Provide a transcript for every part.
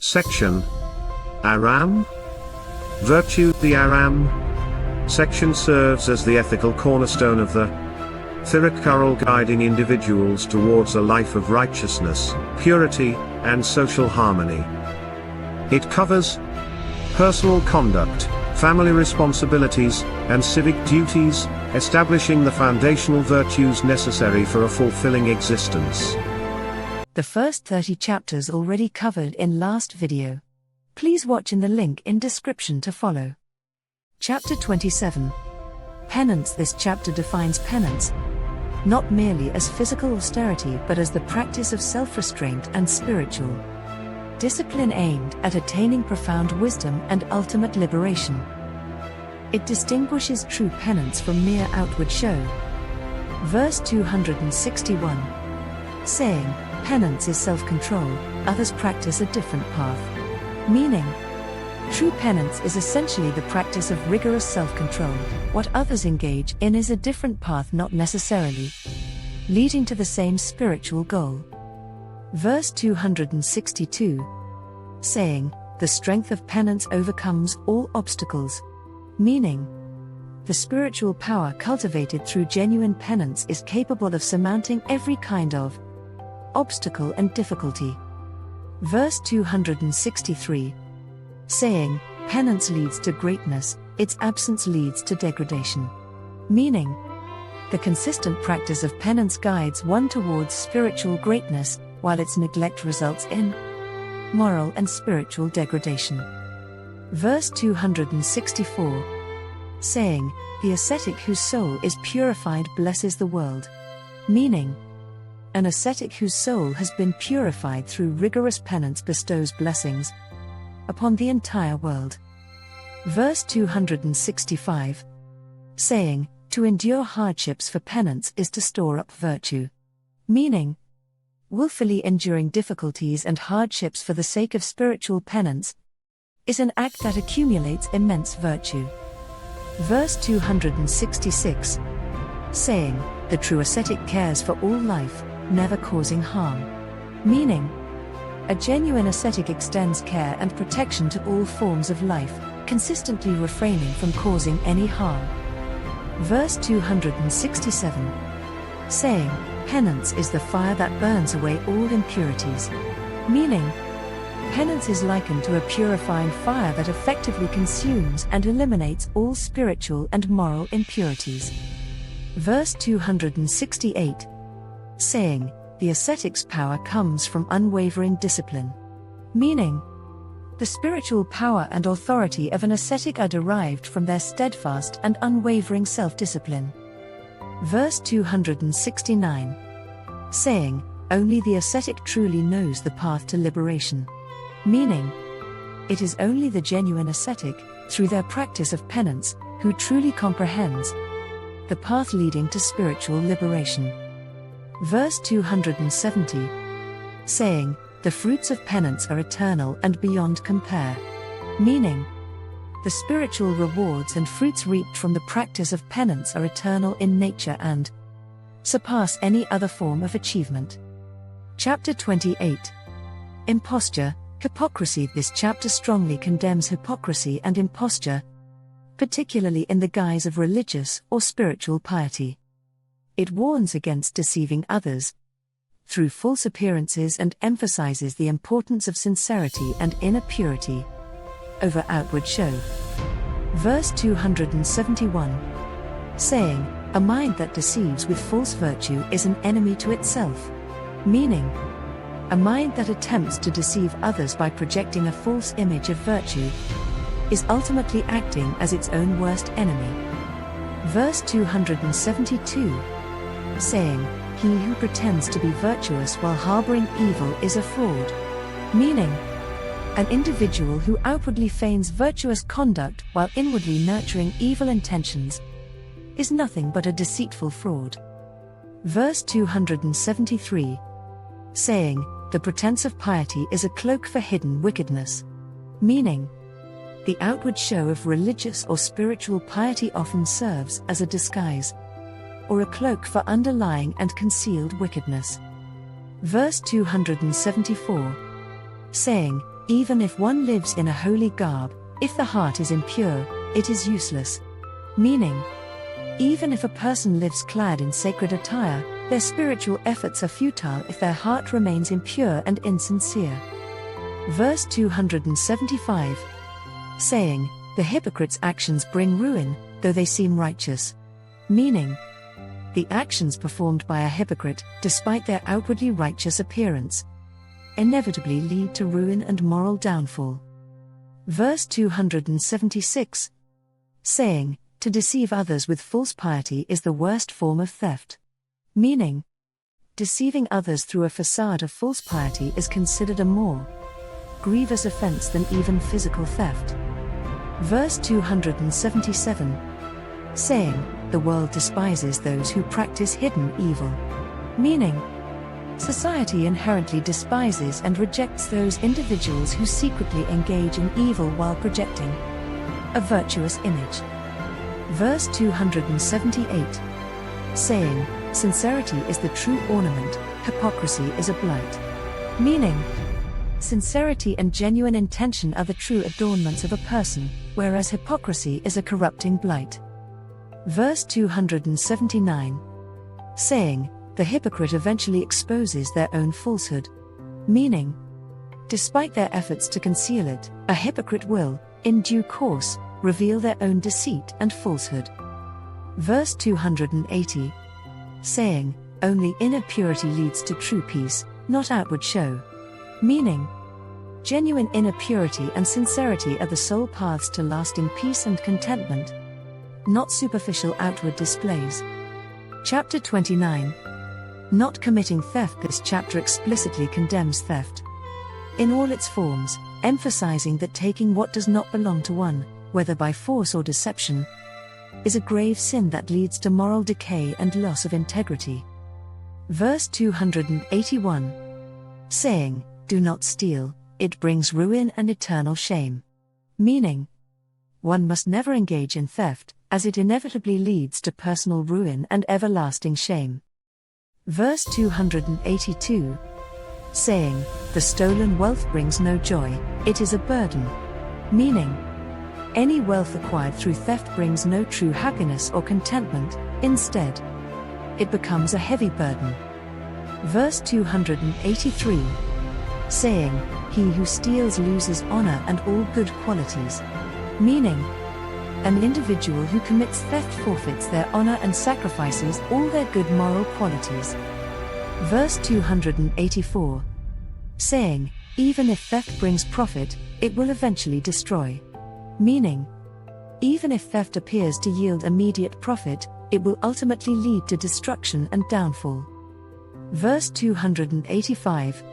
Section Aram? Virtue. The Aram section serves as the ethical cornerstone of the Thirukkural, guiding individuals towards a life of righteousness, purity, and social harmony. It covers personal conduct, family responsibilities, and civic duties, establishing the foundational virtues necessary for a fulfilling existence. The first 30 chapters already covered in last video. Please watch in the link in description to follow. Chapter 27. Penance. This chapter defines penance not merely as physical austerity but as the practice of self-restraint and spiritual discipline aimed at attaining profound wisdom and ultimate liberation. It distinguishes true penance from mere outward show. Verse 261. Saying, penance is self-control, others practice a different path. Meaning, true penance is essentially the practice of rigorous self-control. What others engage in is a different path, not necessarily leading to the same spiritual goal. Verse 262. Saying, the strength of penance overcomes all obstacles. Meaning, the spiritual power cultivated through genuine penance is capable of surmounting every kind of obstacle and difficulty. Verse 263. Saying, penance leads to greatness, its absence leads to degradation. Meaning, the consistent practice of penance guides one towards spiritual greatness, while its neglect results in moral and spiritual degradation. Verse 264. Saying, the ascetic whose soul is purified blesses the world. Meaning, an ascetic whose soul has been purified through rigorous penance bestows blessings upon the entire world. Verse 265. Saying, to endure hardships for penance is to store up virtue. Meaning, willfully enduring difficulties and hardships for the sake of spiritual penance is an act that accumulates immense virtue. Verse 266. Saying, the true ascetic cares for all life, never causing harm. Meaning, a genuine ascetic extends care and protection to all forms of life, consistently refraining from causing any harm. Verse 267. Saying, penance is the fire that burns away all impurities. Meaning, penance is likened to a purifying fire that effectively consumes and eliminates all spiritual and moral impurities. Verse 268. Saying, the ascetic's power comes from unwavering discipline. Meaning, the spiritual power and authority of an ascetic are derived from their steadfast and unwavering self-discipline. Verse 269. Saying, only the ascetic truly knows the path to liberation. Meaning, it is only the genuine ascetic, through their practice of penance, who truly comprehends the path leading to spiritual liberation. Verse 270. Saying, the fruits of penance are eternal and beyond compare. Meaning, the spiritual rewards and fruits reaped from the practice of penance are eternal in nature and surpass any other form of achievement. Chapter 28. Imposture, Hypocrisy. This chapter strongly condemns hypocrisy and imposture, particularly in the guise of religious or spiritual piety. It warns against deceiving others through false appearances and emphasizes the importance of sincerity and inner purity over outward show. Verse 271. Saying, a mind that deceives with false virtue is an enemy to itself. Meaning, a mind that attempts to deceive others by projecting a false image of virtue is ultimately acting as its own worst enemy. Verse 272. Saying, he who pretends to be virtuous while harboring evil is a fraud. Meaning, an individual who outwardly feigns virtuous conduct while inwardly nurturing evil intentions is nothing but a deceitful fraud. Verse 273. Saying, the pretense of piety is a cloak for hidden wickedness. Meaning, the outward show of religious or spiritual piety often serves as a disguise or a cloak for underlying and concealed wickedness. Verse 274. Saying, Even if one lives in a holy garb, if the heart is impure, it is useless. Meaning, even if a person lives clad in sacred attire, their spiritual efforts are futile if their heart remains impure and insincere. Verse 275. Saying, the hypocrite's actions bring ruin, though they seem righteous. Meaning, the actions performed by a hypocrite, despite their outwardly righteous appearance, inevitably lead to ruin and moral downfall. Verse 276. Saying, to deceive others with false piety is the worst form of theft. Meaning, deceiving others through a facade of false piety is considered a more grievous offense than even physical theft. Verse 277. Saying, the world despises those who practice hidden evil. Meaning, society inherently despises and rejects those individuals who secretly engage in evil while projecting a virtuous image. Verse 278. Saying, sincerity is the true ornament, hypocrisy is a blight. Meaning, sincerity and genuine intention are the true adornments of a person, whereas hypocrisy is a corrupting blight. Verse 279. Saying, the hypocrite eventually exposes their own falsehood. Meaning, despite their efforts to conceal it, a hypocrite will, in due course, reveal their own deceit and falsehood. Verse 280. Saying, only inner purity leads to true peace, not outward show. Meaning, genuine inner purity and sincerity are the sole paths to lasting peace and contentment, not superficial outward displays. Chapter 29. Not committing theft. This chapter explicitly condemns theft in all its forms, emphasizing that taking what does not belong to one, whether by force or deception, is a grave sin that leads to moral decay and loss of integrity. Verse 281. Saying, do not steal, it brings ruin and eternal shame. Meaning, one must never engage in theft, as it inevitably leads to personal ruin and everlasting shame. Verse 282. Saying, the stolen wealth brings no joy, it is a burden. Meaning, any wealth acquired through theft brings no true happiness or contentment, instead, it becomes a heavy burden. Verse 283. Saying, he who steals loses honor and all good qualities. Meaning, an individual who commits theft forfeits their honor and sacrifices all their good moral qualities. Verse 284. Saying, even if theft brings profit, it will eventually destroy. Meaning, even if theft appears to yield immediate profit, it will ultimately lead to destruction and downfall. Verse 285.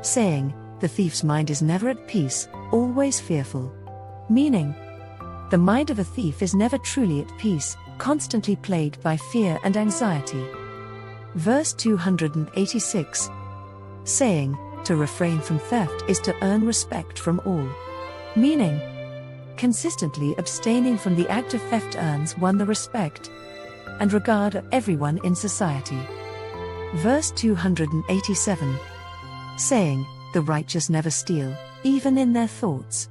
Saying, the thief's mind is never at peace, always fearful. Meaning, the mind of a thief is never truly at peace, constantly plagued by fear and anxiety. Verse 286. Saying, to refrain from theft is to earn respect from all. Meaning, consistently abstaining from the act of theft earns one the respect and regard of everyone in society. Verse 287. Saying, the righteous never steal, even in their thoughts.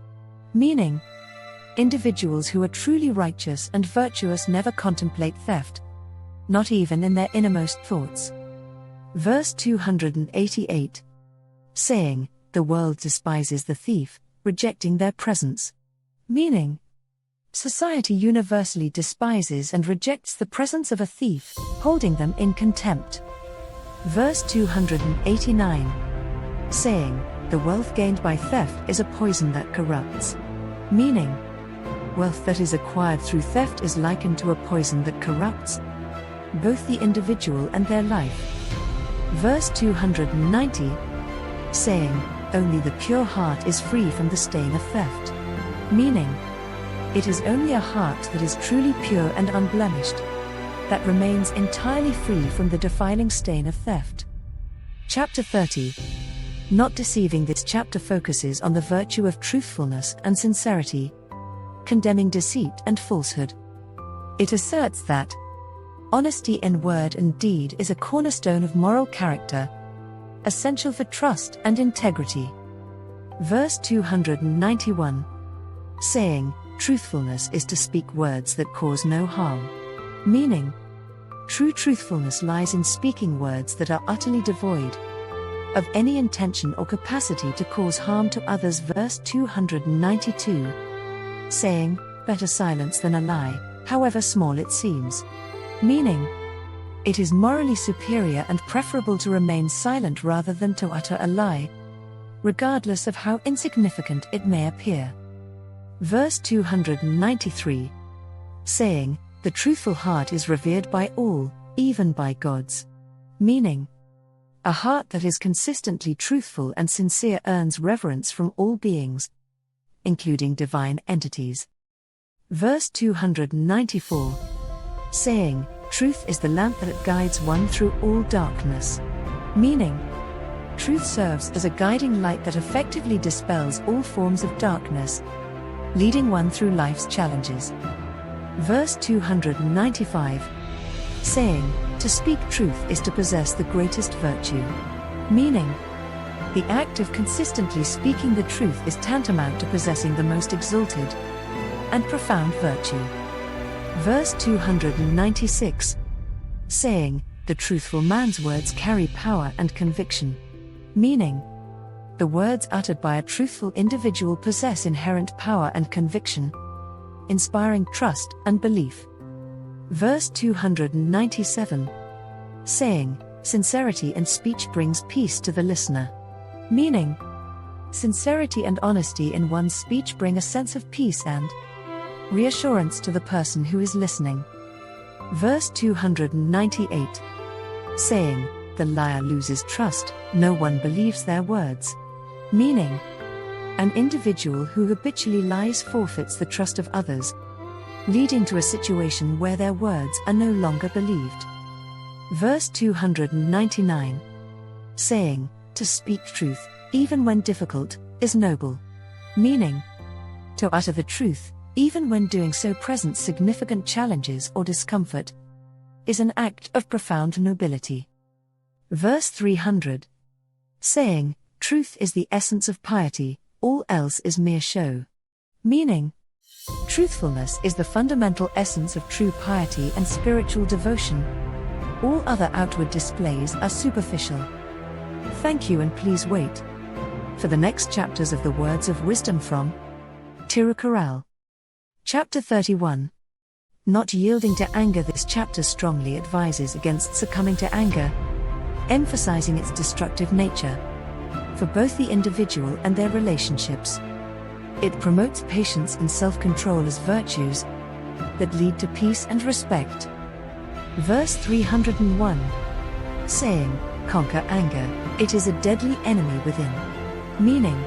Meaning, individuals who are truly righteous and virtuous never contemplate theft, not even in their innermost thoughts. Verse 288. Saying, the world despises the thief, rejecting their presence. Meaning, society universally despises and rejects the presence of a thief, holding them in contempt. Verse 289. Saying, the wealth gained by theft is a poison that corrupts. Meaning, wealth that is acquired through theft is likened to a poison that corrupts both the individual and their life. Verse 290. Saying, only the pure heart is free from the stain of theft. Meaning, it is only a heart that is truly pure and unblemished that remains entirely free from the defiling stain of theft. Chapter 30. Not deceiving. This chapter focuses on the virtue of truthfulness and sincerity, condemning deceit and falsehood. It asserts that honesty in word and deed is a cornerstone of moral character, essential for trust and integrity. Verse 291. Saying, truthfulness is to speak words that cause no harm. Meaning, true truthfulness lies in speaking words that are utterly devoid of any intention or capacity to cause harm to others. Verse 292. Saying, better silence than a lie, however small it seems. Meaning, it is morally superior and preferable to remain silent rather than to utter a lie, regardless of how insignificant it may appear. Verse 293. Saying, the truthful heart is revered by all, even by gods. Meaning, a heart that is consistently truthful and sincere earns reverence from all beings, including divine entities. Verse 294. Saying, truth is the lamp that guides one through all darkness. Meaning, truth serves as a guiding light that effectively dispels all forms of darkness, leading one through life's challenges. Verse 295. Saying, to speak truth is to possess the greatest virtue. Meaning, the act of consistently speaking the truth is tantamount to possessing the most exalted and profound virtue. Verse 296. Saying, the truthful man's words carry power and conviction. Meaning, the words uttered by a truthful individual possess inherent power and conviction, inspiring trust and belief. Verse 297. Saying, sincerity in speech brings peace to the listener. Meaning, sincerity and honesty in one's speech bring a sense of peace and reassurance to the person who is listening. Verse 298. Saying, the liar loses trust, no one believes their words. Meaning, an individual who habitually lies forfeits the trust of others, leading to a situation where their words are no longer believed. Verse 299. Saying, to speak truth, even when difficult, is noble. Meaning, to utter the truth, even when doing so presents significant challenges or discomfort, is an act of profound nobility. Verse 300. Saying, truth is the essence of piety, all else is mere show. Meaning, truthfulness is the fundamental essence of true piety and spiritual devotion. All other outward displays are superficial. Thank you, and please wait for the next chapters of the words of wisdom from Thirukkural. Chapter 31. Not yielding to anger. This chapter strongly advises against succumbing to anger, emphasizing its destructive nature for both the individual and their relationships. It promotes patience and self-control as virtues that lead to peace and respect. Verse 301. Saying, conquer anger, it is a deadly enemy within. Meaning,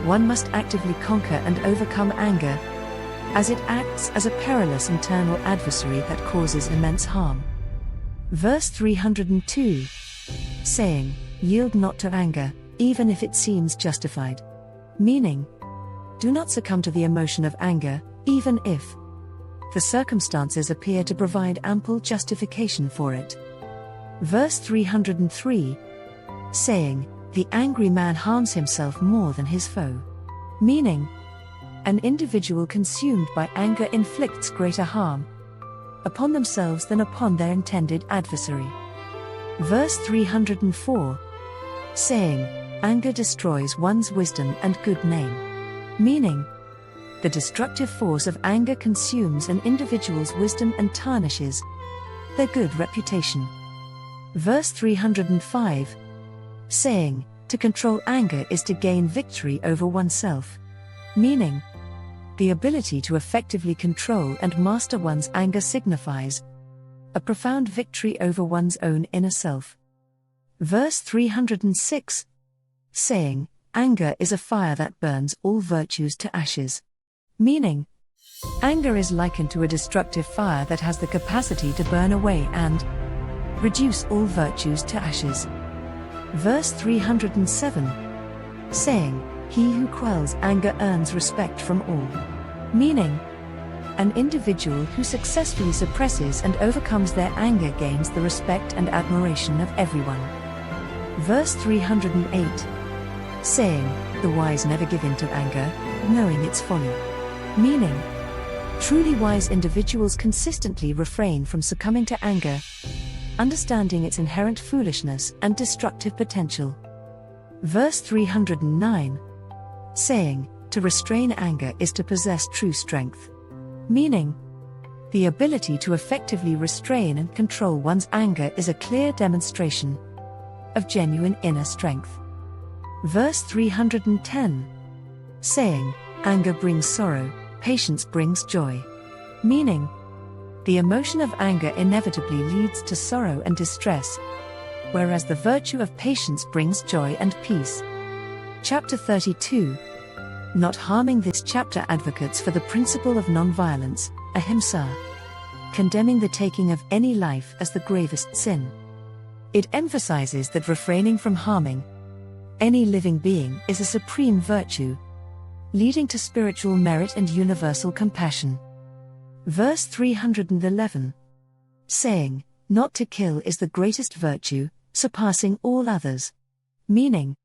one must actively conquer and overcome anger, as it acts as a perilous internal adversary that causes immense harm. Verse 302. Saying, yield not to anger, even if it seems justified. Meaning, do not succumb to the emotion of anger, even if the circumstances appear to provide ample justification for it. Verse 303. Saying, the angry man harms himself more than his foe. Meaning, an individual consumed by anger inflicts greater harm upon themselves than upon their intended adversary. Verse 304. Saying, anger destroys one's wisdom and good name. Meaning, the destructive force of anger consumes an individual's wisdom and tarnishes their good reputation. Verse 305. Saying, to control anger is to gain victory over oneself. Meaning, the ability to effectively control and master one's anger signifies a profound victory over one's own inner self. Verse 306. Saying, anger is a fire that burns all virtues to ashes. Meaning, anger is likened to a destructive fire that has the capacity to burn away and reduce all virtues to ashes. Verse 307. Saying, he who quells anger earns respect from all. Meaning, an individual who successfully suppresses and overcomes their anger gains the respect and admiration of everyone. Verse 308. saying, "The wise never give in to anger, knowing its folly." Meaning, truly wise individuals consistently refrain from succumbing to anger, understanding its inherent foolishness and destructive potential. Verse 309, saying, "To restrain anger is to possess true strength." Meaning, the ability to effectively restrain and control one's anger is a clear demonstration of genuine inner strength. Verse 310, saying, "Anger brings sorrow, patience brings joy." Meaning, the emotion of anger inevitably leads to sorrow and distress, whereas the virtue of patience brings joy and peace. Chapter 32. Not harming. This chapter advocates for the principle of non-violence, ahimsa, condemning the taking of any life as the gravest sin. It emphasizes that refraining from harming any living being is a supreme virtue, leading to spiritual merit and universal compassion. Verse 311, saying, "Not to kill is the greatest virtue, surpassing all others." Meaning,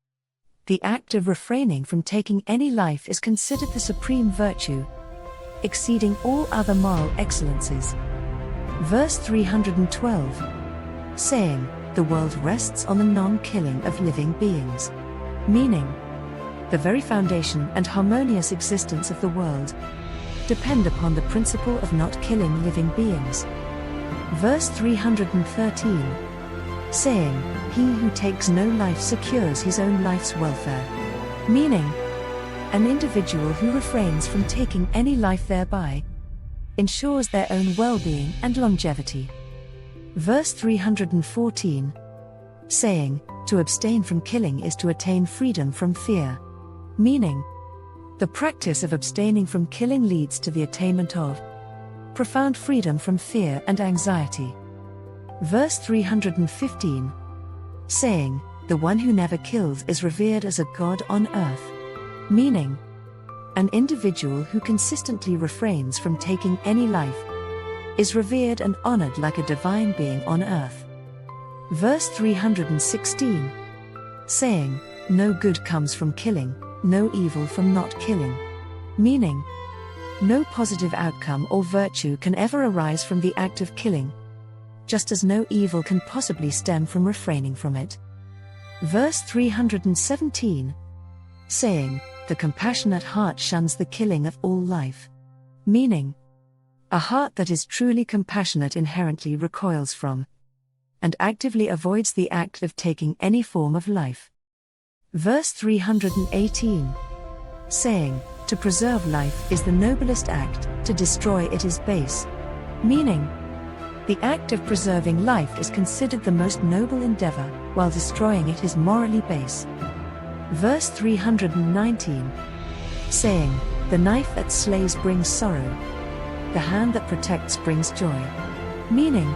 the act of refraining from taking any life is considered the supreme virtue, exceeding all other moral excellences. Verse 312, saying, "The world rests on the non-killing of living beings." Meaning, the very foundation and harmonious existence of the world depend upon the principle of not killing living beings. Verse 313, saying, "He who takes no life secures his own life's welfare." Meaning, an individual who refrains from taking any life thereby ensures their own well-being and longevity. Verse 314, saying, "To abstain from killing is to attain freedom from fear." Meaning, the practice of abstaining from killing leads to the attainment of profound freedom from fear and anxiety. Verse 315, saying, "The one who never kills is revered as a god on earth." Meaning, an individual who consistently refrains from taking any life is revered and honored like a divine being on earth. Verse 316, saying, "No good comes from killing, no evil from not killing." Meaning, no positive outcome or virtue can ever arise from the act of killing, just as no evil can possibly stem from refraining from it. Verse 317, saying, "The compassionate heart shuns the killing of all life." Meaning, a heart that is truly compassionate inherently recoils from and actively avoids the act of taking any form of life. Verse 318, saying, "To preserve life is the noblest act, to destroy it is base." Meaning, the act of preserving life is considered the most noble endeavor, while destroying it is morally base. Verse 319, saying, "The knife that slays brings sorrow, the hand that protects brings joy." Meaning,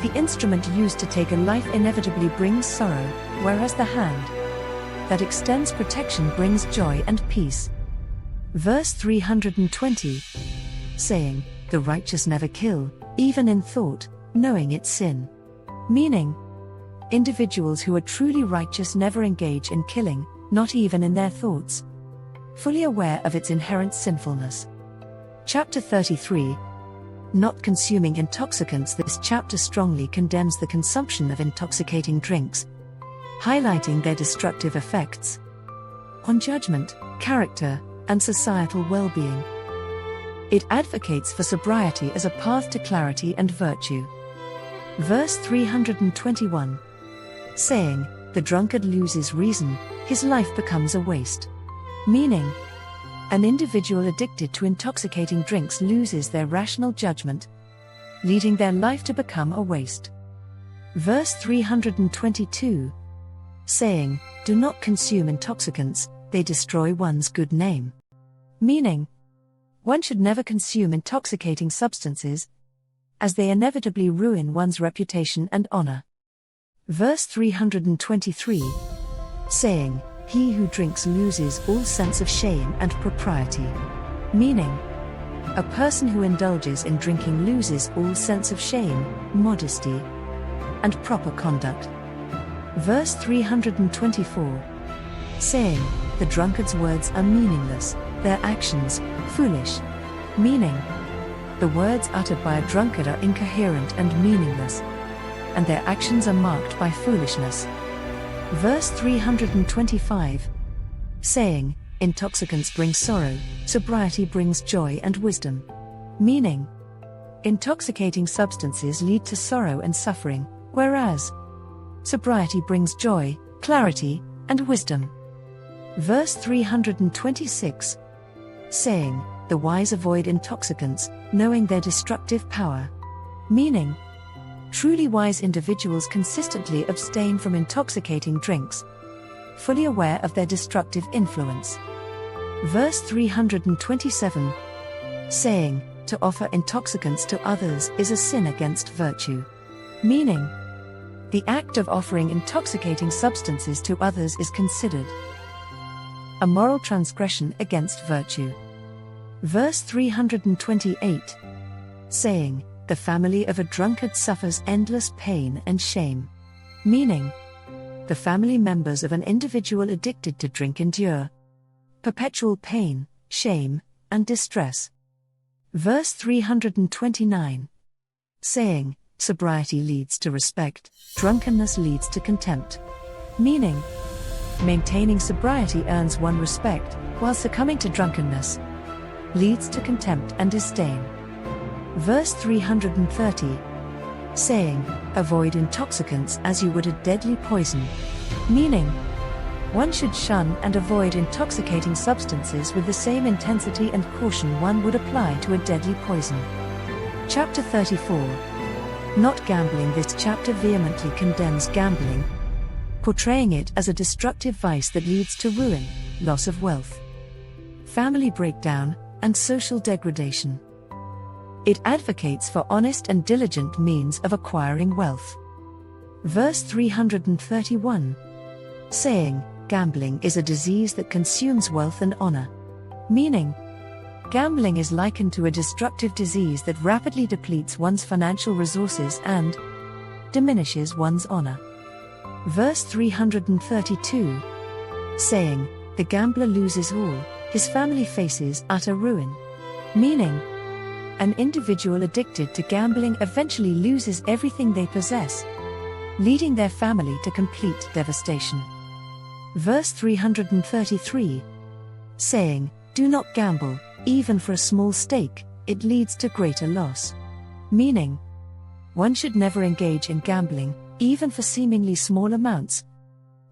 the instrument used to take a life inevitably brings sorrow, whereas the hand that extends protection brings joy and peace. Verse 320, saying, "The righteous never kill, even in thought, knowing its sin." Meaning, individuals who are truly righteous never engage in killing, not even in their thoughts, fully aware of its inherent sinfulness. Chapter 33. Not consuming intoxicants. This chapter strongly condemns the consumption of intoxicating drinks, highlighting their destructive effects on judgment, character, and societal well-being. It advocates for sobriety as a path to clarity and virtue. Verse 321, saying, "The drunkard loses reason, his life becomes a waste." Meaning, an individual addicted to intoxicating drinks loses their rational judgment, leading their life to become a waste. Verse 322, saying, "Do not consume intoxicants, they destroy one's good name." Meaning, one should never consume intoxicating substances, as they inevitably ruin one's reputation and honor. Verse 323, saying, "He who drinks loses all sense of shame and propriety." Meaning, a person who indulges in drinking loses all sense of shame, modesty, and proper conduct. Verse 324, saying, the drunkard's words are meaningless, their actions, foolish. Meaning, the words uttered by a drunkard are incoherent and meaningless, and their actions are marked by foolishness. Verse 325. Saying, intoxicants bring sorrow, sobriety brings joy and wisdom. Meaning, intoxicating substances lead to sorrow and suffering, whereas sobriety brings joy, clarity, and wisdom. Verse 326. Saying, the wise avoid intoxicants, knowing their destructive power. Meaning, truly wise individuals consistently abstain from intoxicating drinks, fully aware of their destructive influence. Verse 327. Saying, to offer intoxicants to others is a sin against virtue. Meaning, the act of offering intoxicating substances to others is considered a moral transgression against virtue. Verse 328. Saying, the family of a drunkard suffers endless pain and shame. Meaning, the family members of an individual addicted to drink endure perpetual pain, shame, and distress. Verse 329. Saying, sobriety leads to respect, drunkenness leads to contempt. Meaning, maintaining sobriety earns one respect, while succumbing to drunkenness leads to contempt and disdain. Verse 330. Saying, avoid intoxicants as you would a deadly poison. Meaning, one should shun and avoid intoxicating substances with the same intensity and caution one would apply to a deadly poison. Chapter 34. Not gambling. This chapter vehemently condemns gambling, portraying it as a destructive vice that leads to ruin, loss of wealth, family breakdown, and social degradation. It advocates for honest and diligent means of acquiring wealth. Verse 331. Saying, gambling is a disease that consumes wealth and honor. Meaning, gambling is likened to a destructive disease that rapidly depletes one's financial resources and diminishes one's honor. Verse 332. Saying, the gambler loses all, his family faces utter ruin. Meaning, an individual addicted to gambling eventually loses everything they possess, leading their family to complete devastation. Verse 333. Saying, do not gamble, even for a small stake, it leads to greater loss. Meaning, one should never engage in gambling, even for seemingly small amounts,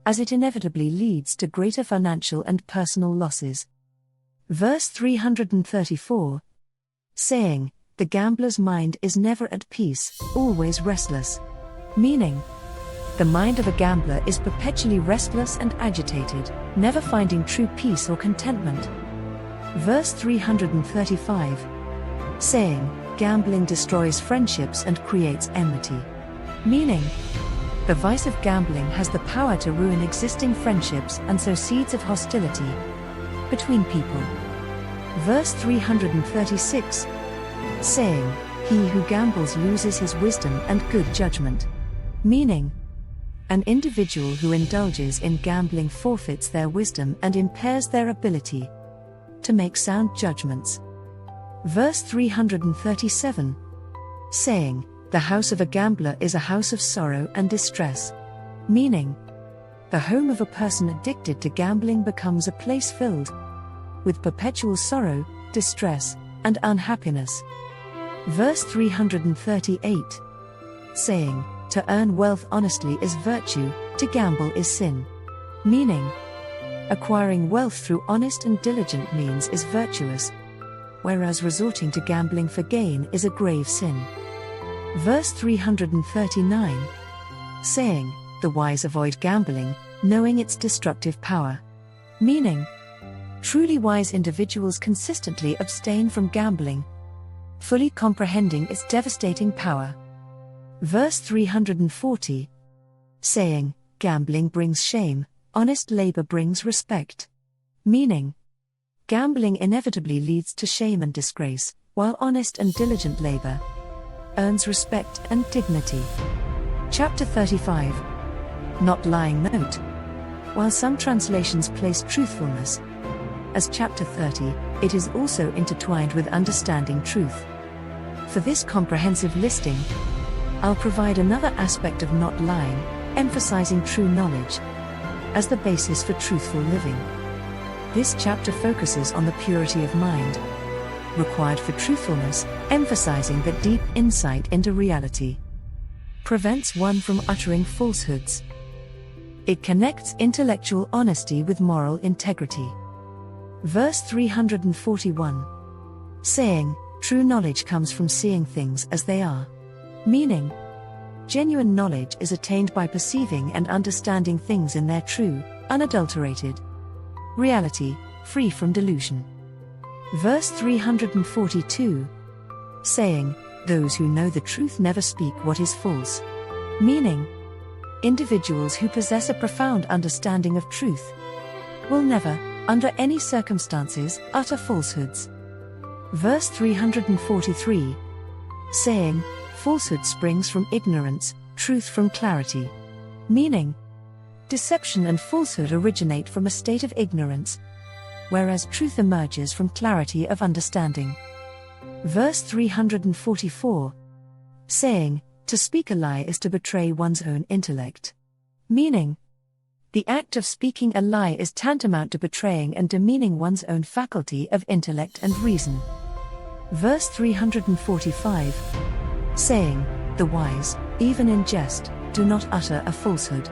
as it inevitably leads to greater financial and personal losses. Verse 334. Saying, the gambler's mind is never at peace, always restless. Meaning, the mind of a gambler is perpetually restless and agitated, never finding true peace or contentment. Verse 335. Saying, gambling destroys friendships and creates enmity. Meaning, the vice of gambling has the power to ruin existing friendships and sow seeds of hostility between people. Verse 336. Saying, he who gambles loses his wisdom and good judgment. Meaning, an individual who indulges in gambling forfeits their wisdom and impairs their ability to make sound judgments. Verse 337. Saying, the house of a gambler is a house of sorrow and distress. Meaning, the home of a person addicted to gambling becomes a place filled with perpetual sorrow, distress, and unhappiness. Verse 338. Saying, to earn wealth honestly is virtue, to gamble is sin. Meaning, acquiring wealth through honest and diligent means is virtuous, whereas resorting to gambling for gain is a grave sin. Verse 339. Saying, the wise avoid gambling, knowing its destructive power. Meaning, truly wise individuals consistently abstain from gambling, fully comprehending its devastating power. Verse 340. Saying, gambling brings shame, honest labor brings respect. Meaning, gambling inevitably leads to shame and disgrace, while honest and diligent labor earns respect and dignity. Chapter 35. Not lying. Note, while some translations place truthfulness as chapter 30, it is also intertwined with understanding truth. For this comprehensive listing, I'll provide another aspect of not lying, emphasizing true knowledge as the basis for truthful living. This chapter focuses on the purity of mind required for truthfulness, emphasizing that deep insight into reality prevents one from uttering falsehoods. It connects intellectual honesty with moral integrity. Verse 341. Saying, true knowledge comes from seeing things as they are. Meaning, genuine knowledge is attained by perceiving and understanding things in their true, unadulterated reality, free from delusion. Verse 342. Saying, those who know the truth never speak what is false. Meaning, individuals who possess a profound understanding of truth will never, under any circumstances, utter falsehoods. Verse 343. Saying, falsehood springs from ignorance, truth from clarity. Meaning, deception and falsehood originate from a state of ignorance, whereas truth emerges from clarity of understanding. Verse 344. Saying, to speak a lie is to betray one's own intellect. Meaning, the act of speaking a lie is tantamount to betraying and demeaning one's own faculty of intellect and reason. Verse 345. Saying, the wise, even in jest, do not utter a falsehood.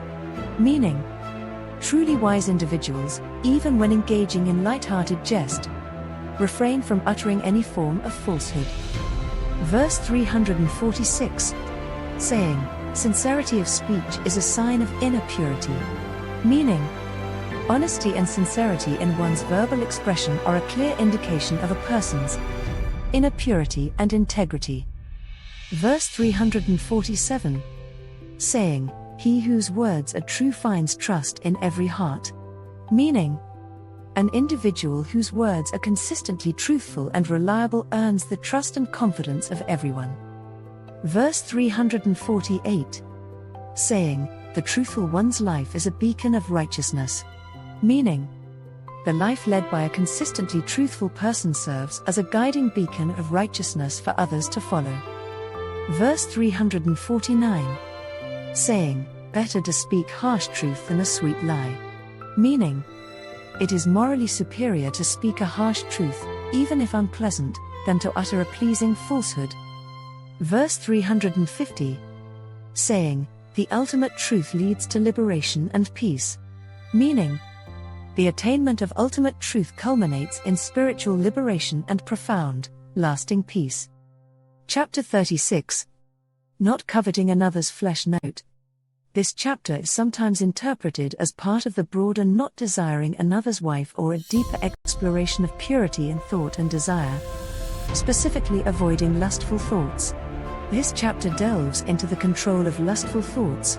Meaning, truly wise individuals, even when engaging in light-hearted jest, refrain from uttering any form of falsehood. Verse 346. Saying, sincerity of speech is a sign of inner purity. Meaning, honesty and sincerity in one's verbal expression are a clear indication of a person's inner purity and integrity. Verse 347. Saying, he whose words are true finds trust in every heart. Meaning, an individual whose words are consistently truthful and reliable earns the trust and confidence of everyone. Verse 348. Saying, the truthful one's life is a beacon of righteousness. Meaning, the life led by a consistently truthful person serves as a guiding beacon of righteousness for others to follow. Verse 349. Saying, better to speak harsh truth than a sweet lie. Meaning, it is morally superior to speak a harsh truth, even if unpleasant, than to utter a pleasing falsehood. Verse 350. Saying, the ultimate truth leads to liberation and peace. Meaning, the attainment of ultimate truth culminates in spiritual liberation and profound, lasting peace. Chapter 36. Not coveting another's flesh. Note, this chapter is sometimes interpreted as part of the broader not desiring another's wife or a deeper exploration of purity in thought and desire, specifically avoiding lustful thoughts. This chapter delves into the control of lustful thoughts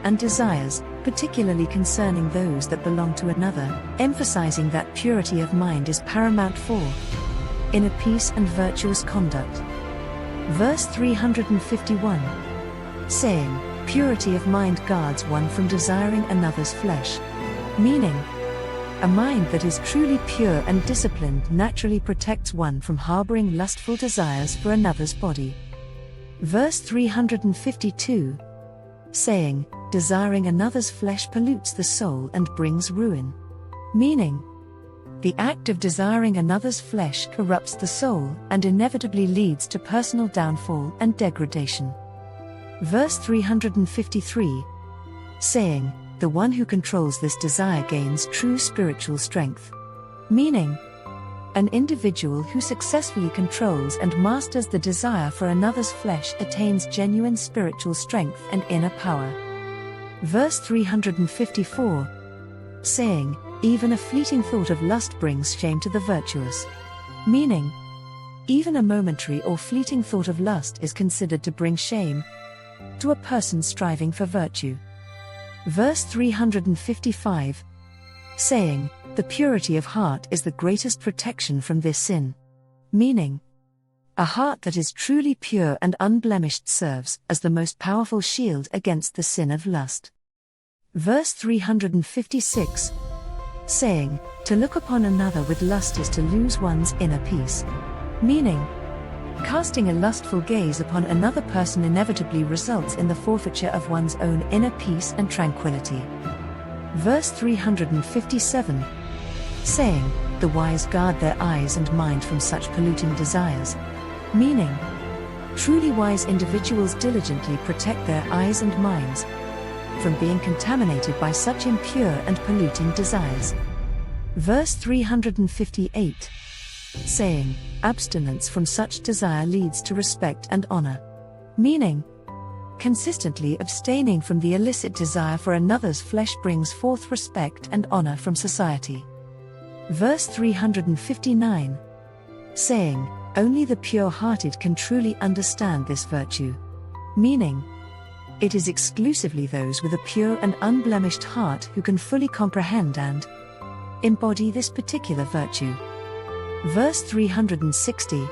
and desires, particularly concerning those that belong to another, emphasizing that purity of mind is paramount for inner peace and virtuous conduct. Verse 351. Saying, purity of mind guards one from desiring another's flesh. Meaning, a mind that is truly pure and disciplined naturally protects one from harboring lustful desires for another's body. Verse 352. Saying, desiring another's flesh pollutes the soul and brings ruin. Meaning, the act of desiring another's flesh corrupts the soul and inevitably leads to personal downfall and degradation. Verse 353. Saying, the one who controls this desire gains true spiritual strength. Meaning, an individual who successfully controls and masters the desire for another's flesh attains genuine spiritual strength and inner power. Verse 354. Saying, even a fleeting thought of lust brings shame to the virtuous. Meaning, even a momentary or fleeting thought of lust is considered to bring shame to a person striving for virtue. Verse 355. Saying, the purity of heart is the greatest protection from this sin. Meaning, a heart that is truly pure and unblemished serves as the most powerful shield against the sin of lust. Verse 356, saying, to look upon another with lust is to lose one's inner peace. Meaning, casting a lustful gaze upon another person inevitably results in the forfeiture of one's own inner peace and tranquility. Verse 357, saying, the wise guard their eyes and mind from such polluting desires. Meaning, truly wise individuals diligently protect their eyes and minds from being contaminated by such impure and polluting desires. Verse 358, saying, abstinence from such desire leads to respect and honor. Meaning, consistently abstaining from the illicit desire for another's flesh brings forth respect and honor from society. Verse 359, saying, only the pure-hearted can truly understand this virtue. Meaning, it is exclusively those with a pure and unblemished heart who can fully comprehend and embody this particular virtue. Verse 360,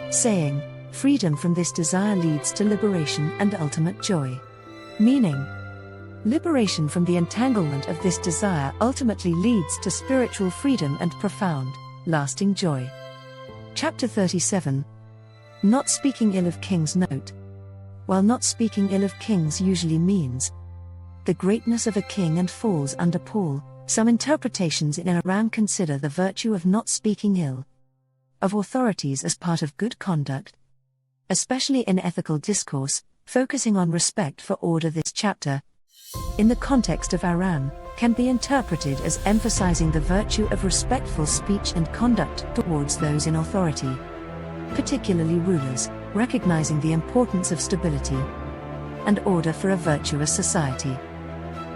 saying, freedom from this desire leads to liberation and ultimate joy. Meaning, liberation from the entanglement of this desire ultimately leads to spiritual freedom and profound, lasting joy. Chapter 37. Not speaking ill of kings. Note, while not speaking ill of kings usually means the greatness of a king and falls under Paul, some interpretations in Aram consider the virtue of not speaking ill of authorities as part of good conduct, especially in ethical discourse, focusing on respect for order. This chapter, in the context of Aram, can be interpreted as emphasizing the virtue of respectful speech and conduct towards those in authority, particularly rulers, recognizing the importance of stability and order for a virtuous society.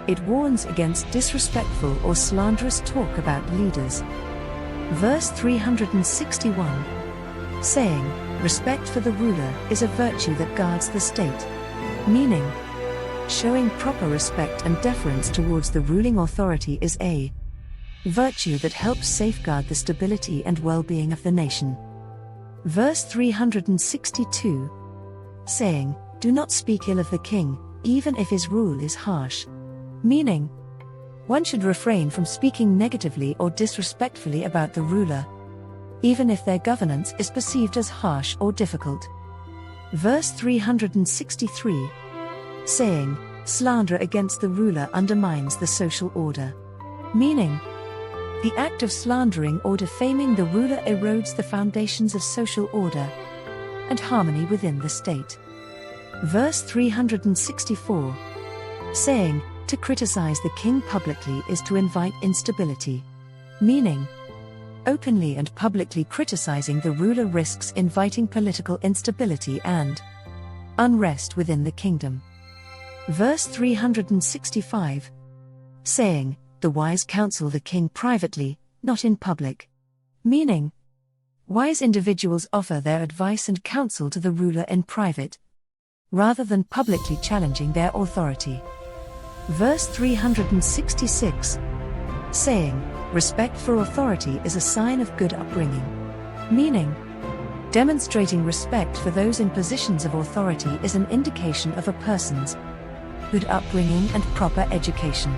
It warns against disrespectful or slanderous talk about leaders. Verse 361, saying, respect for the ruler is a virtue that guards the state. Meaning, showing proper respect and deference towards the ruling authority is a virtue that helps safeguard the stability and well-being of the nation. Verse 362, saying, do not speak ill of the king, even if his rule is harsh. Meaning, one should refrain from speaking negatively or disrespectfully about the ruler, even if their governance is perceived as harsh or difficult. Verse 363, saying, slander against the ruler undermines the social order. Meaning, the act of slandering or defaming the ruler erodes the foundations of social order and harmony within the state. Verse 364, saying, to criticize the king publicly is to invite instability. Meaning, openly and publicly criticizing the ruler risks inviting political instability and unrest within the kingdom. Verse 365, saying, the wise counsel the king privately, not in public. Meaning, wise individuals offer their advice and counsel to the ruler in private, rather than publicly challenging their authority. Verse 366, saying, respect for authority is a sign of good upbringing. Meaning, demonstrating respect for those in positions of authority is an indication of a person's good upbringing and proper education.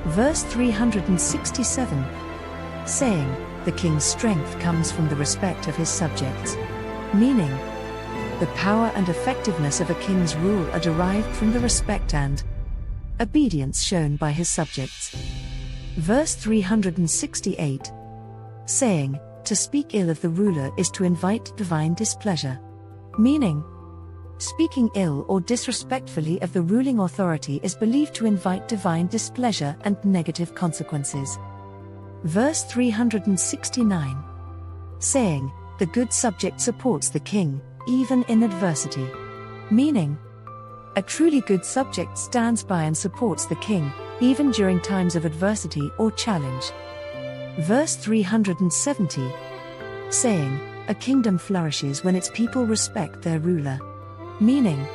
Verse 367, saying, the king's strength comes from the respect of his subjects. Meaning, the power and effectiveness of a king's rule are derived from the respect and obedience shown by his subjects. Verse 368, saying, to speak ill of the ruler is to invite divine displeasure. Meaning, speaking ill or disrespectfully of the ruling authority is believed to invite divine displeasure and negative consequences. Verse 369, saying, the good subject supports the king, even in adversity. Meaning, a truly good subject stands by and supports the king, even during times of adversity or challenge. Verse 370, saying, a kingdom flourishes when its people respect their ruler. Meaning,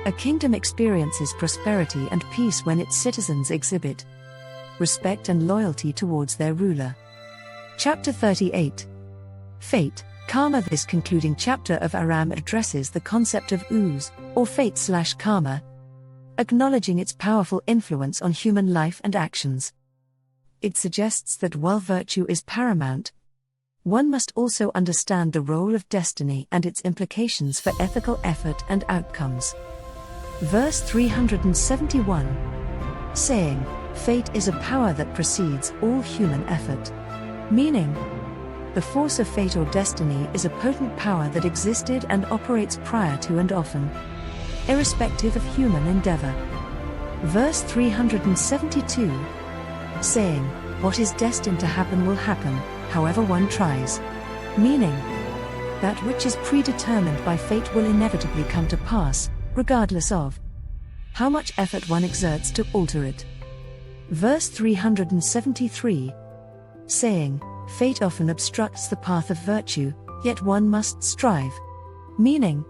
a kingdom experiences prosperity and peace when its citizens exhibit respect and loyalty towards their ruler. Chapter 38. Fate, Karma. This concluding chapter of Aram addresses the concept of ooze, or fate/karma, acknowledging its powerful influence on human life and actions. It suggests that while virtue is paramount, one must also understand the role of destiny and its implications for ethical effort and outcomes. Verse 371, saying, "Fate is a power that precedes all human effort." Meaning, the force of fate or destiny is a potent power that existed and operates prior to and often, irrespective of human endeavor. Verse 372, saying, "What is destined to happen will happen, however one tries." Meaning, that which is predetermined by fate will inevitably come to pass, regardless of how much effort one exerts to alter it. Verse 373, saying, "Fate often obstructs the path of virtue, yet one must strive." Meaning,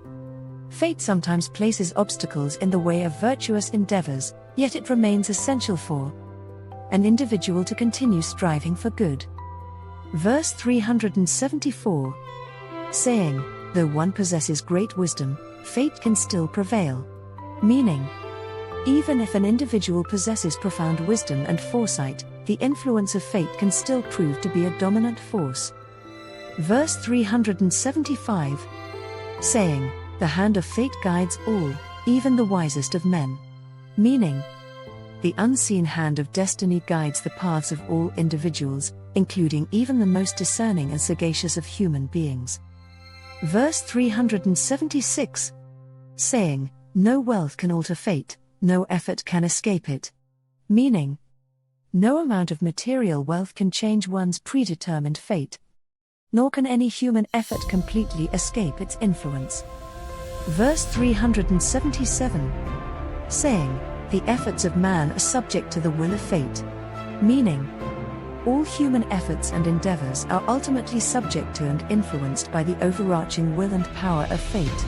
fate sometimes places obstacles in the way of virtuous endeavors, yet it remains essential for an individual to continue striving for good. Verse 374, saying, "Though one possesses great wisdom, fate can still prevail." Meaning, even if an individual possesses profound wisdom and foresight, the influence of fate can still prove to be a dominant force. Verse 375, saying, "The hand of fate guides all, even the wisest of men." Meaning, the unseen hand of destiny guides the paths of all individuals, including even the most discerning and sagacious of human beings. Verse 376, saying, "No wealth can alter fate, no effort can escape it." Meaning, no amount of material wealth can change one's predetermined fate, nor can any human effort completely escape its influence. Verse 377, saying, "The efforts of man are subject to the will of fate." Meaning, all human efforts and endeavors are ultimately subject to and influenced by the overarching will and power of fate.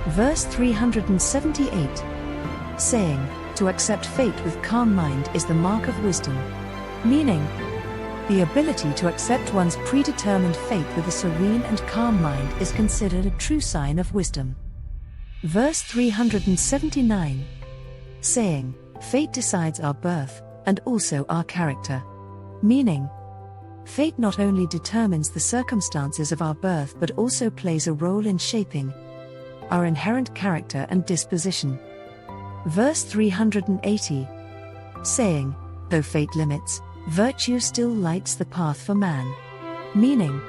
Verse 378, saying, "To accept fate with calm mind is the mark of wisdom." Meaning, the ability to accept one's predetermined fate with a serene and calm mind is considered a true sign of wisdom. Verse 379, saying, "Fate decides our birth, and also our character." Meaning, fate not only determines the circumstances of our birth but also plays a role in shaping our inherent character and disposition. Verse 380, saying, "Though fate limits, virtue still lights the path for man." Meaning,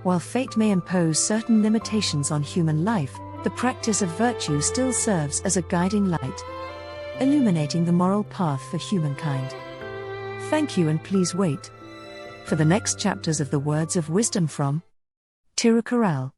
while fate may impose certain limitations on human life, the practice of virtue still serves as a guiding light, illuminating the moral path for humankind. Thank you, and please wait for the next chapters of the Words of Wisdom from Thirukkural.